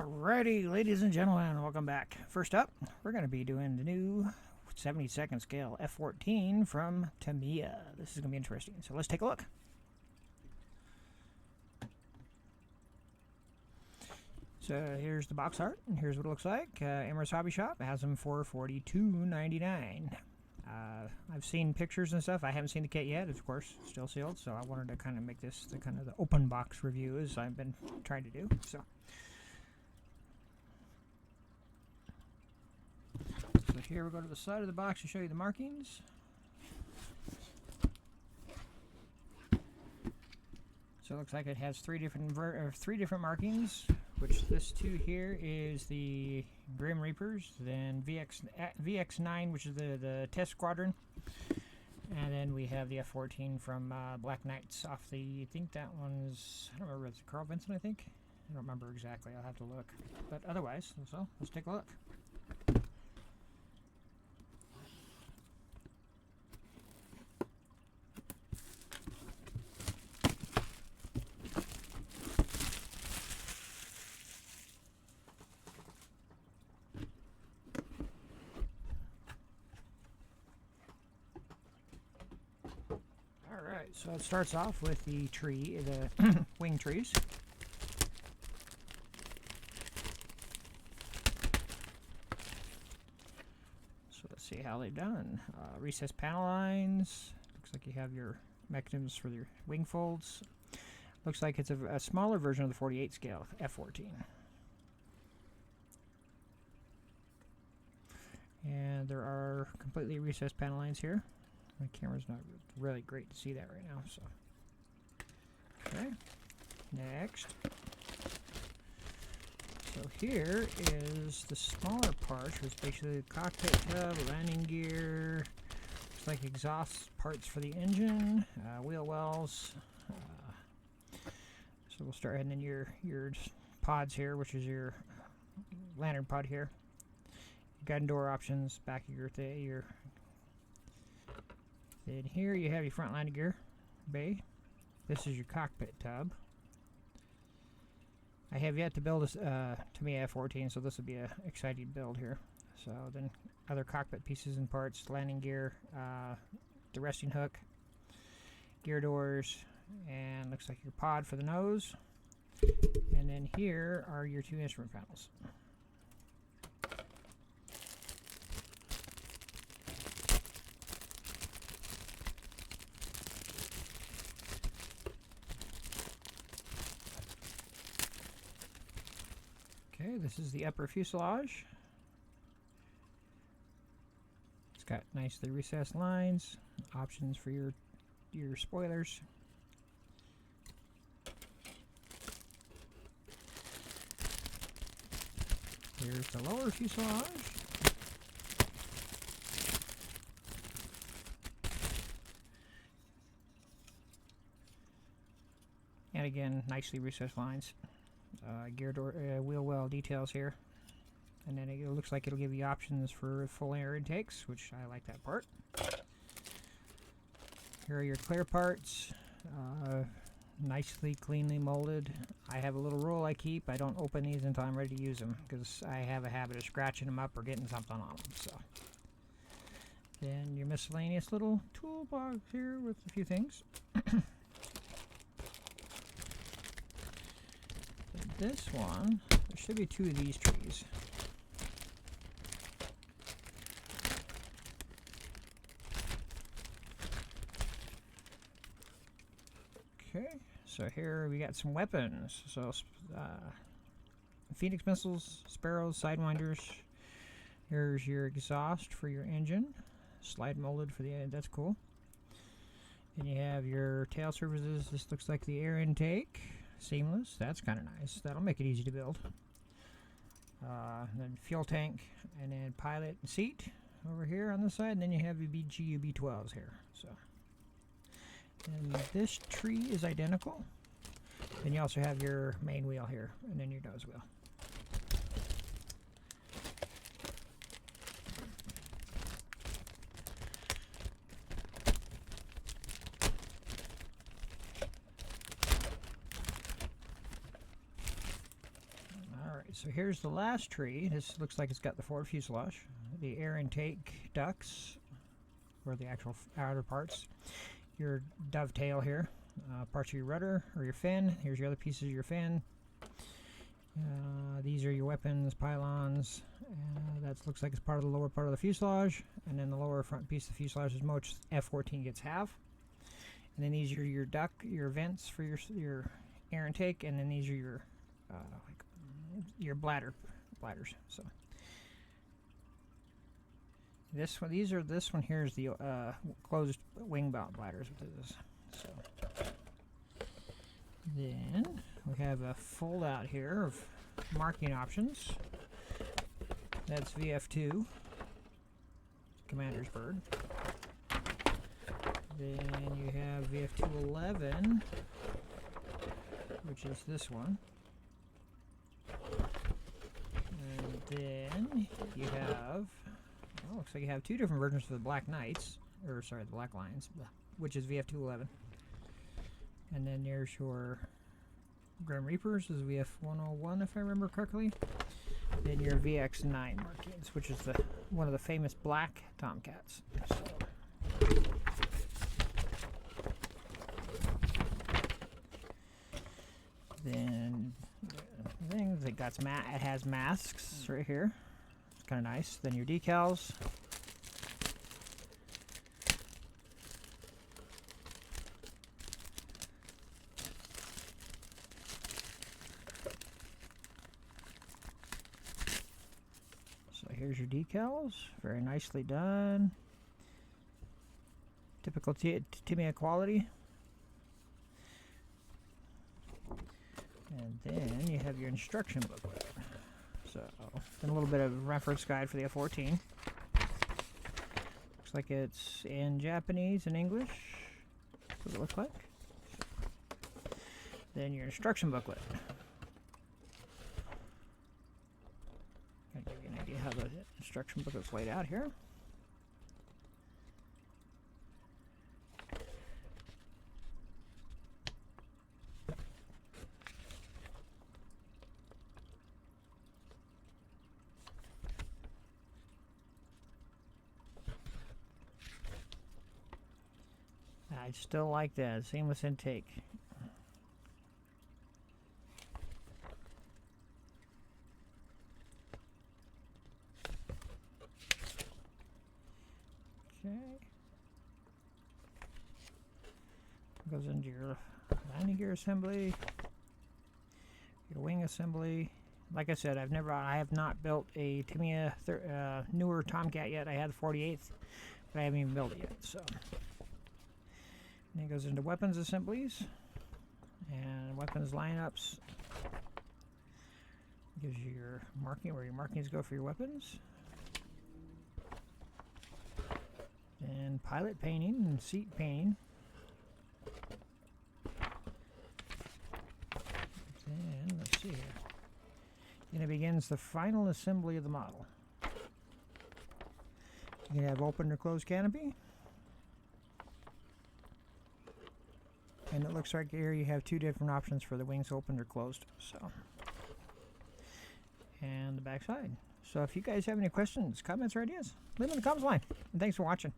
Alrighty, ladies and gentlemen, welcome back. First up, we're going to be doing the new 72nd scale F14 from Tamiya. This is going to be interesting, so let's take a look. So here's the box art, and here's what it looks like. Amherst Hobby Shop has them for $42.99. I've seen pictures and stuff. I haven't seen the kit yet, of course, still sealed, so I wanted to kind of make this the kind of the open box review as I've been trying to do. So here we go to the side of the box to show you the markings. So it looks like it has three different markings, which this two here is the Grim Reapers, then VX9, which is the test squadron, and then we have the F14 from Black Knights off the, I think that one's, I don't remember, it's Carl Vinson, I think? I don't remember exactly, I'll have to look. But otherwise, so let's take a look. Alright, so it starts off with the tree, the wing trees. So let's see how they've done. Recessed panel lines. Looks like you have your mechanisms for your wing folds. Looks like it's a smaller version of the 48 scale F14. And there are completely recessed panel lines here. My camera's not really great to see that right now, so. Okay, next. So here is the smaller parts, which is basically the cockpit tub, landing gear, looks like exhaust parts for the engine, wheel wells. So we'll start heading in your pods here, which is your lantern pod here. Guide door options, back of your then here you have your front landing gear bay. This is your cockpit tub. I have yet to build this Tamiya F14, so this will be an exciting build here. So then other cockpit pieces and parts, landing gear, the resting hook, gear doors, and looks like your pod for the nose. And then here are your two instrument panels. Okay, this is the upper fuselage. It's got nicely recessed lines, options for your spoilers. Here's the lower fuselage. And again, nicely recessed lines. Gear door, wheel well details here, and then it looks like it'll give you options for full air intakes, which I like that part. Here are your clear parts, nicely cleanly molded. I have a little rule I keep: I don't open these until I'm ready to use them, because I have a habit of scratching them up or getting something on them. So then your miscellaneous little toolbox here with a few things. This one, there should be two of these trees. Okay, so here we got some weapons. So, Phoenix missiles, Sparrows, Sidewinders. Here's your exhaust for your engine. Slide molded for the end, that's cool. And you have your tail surfaces. This looks like the air intake. Seamless, that's kind of nice. That'll make it easy to build. Then fuel tank, and then pilot and seat over here on this side, and then you have your BGU B12s here. So, and this tree is identical. Then you also have your main wheel here, and then your nose wheel. So so here's the last tree. This looks like it's got the forward fuselage, the air intake ducts, or the actual outer parts, your dovetail here, parts of your rudder or your fin. Here's your other pieces of your fin. These are your weapons, pylons. That looks like it's part of the lower part of the fuselage, and then the lower front piece of the fuselage is most F-14 gets have. And then these are your your vents for your air intake, and then these are your bladders. So this one here is the closed wing bladders. So then we have a fold out here of marking options. That's VF2, Commander's Bird. Then you have VF211, which is this one. And then you have, well, looks like you have two different versions for the Black Knights, or sorry, the Black Lions, which is VF211. And then there's your Grim Reapers, is VF101 if I remember correctly. Then your VX9 markings, which is one of the famous black Tomcats. So. Then things it has masks right here. It's kind of nice. Then your decals. So here's your decals, very nicely done. Typical Tamiya quality. And then you have your instruction booklet. So, then a little bit of reference guide for the F-14. Looks like it's in Japanese and English. That's what it looks like. Then your instruction booklet. Gonna give you an idea how the instruction booklet's laid out here. I still like that seamless intake. Okay. Goes into your landing gear assembly, your wing assembly. Like I said, I have not built a Tamiya newer Tomcat yet. I had the 48th, but I haven't even built it yet. So. And it goes into weapons assemblies and weapons lineups. Gives you your marking, where your markings go for your weapons. And pilot painting and seat painting. And let's see here. And it begins the final assembly of the model. You can have open or closed canopy. And it looks like here you have two different options for the wings, open or closed. So, and the back side. So if you guys have any questions, comments, or ideas, leave them in the comments line. And thanks for watching.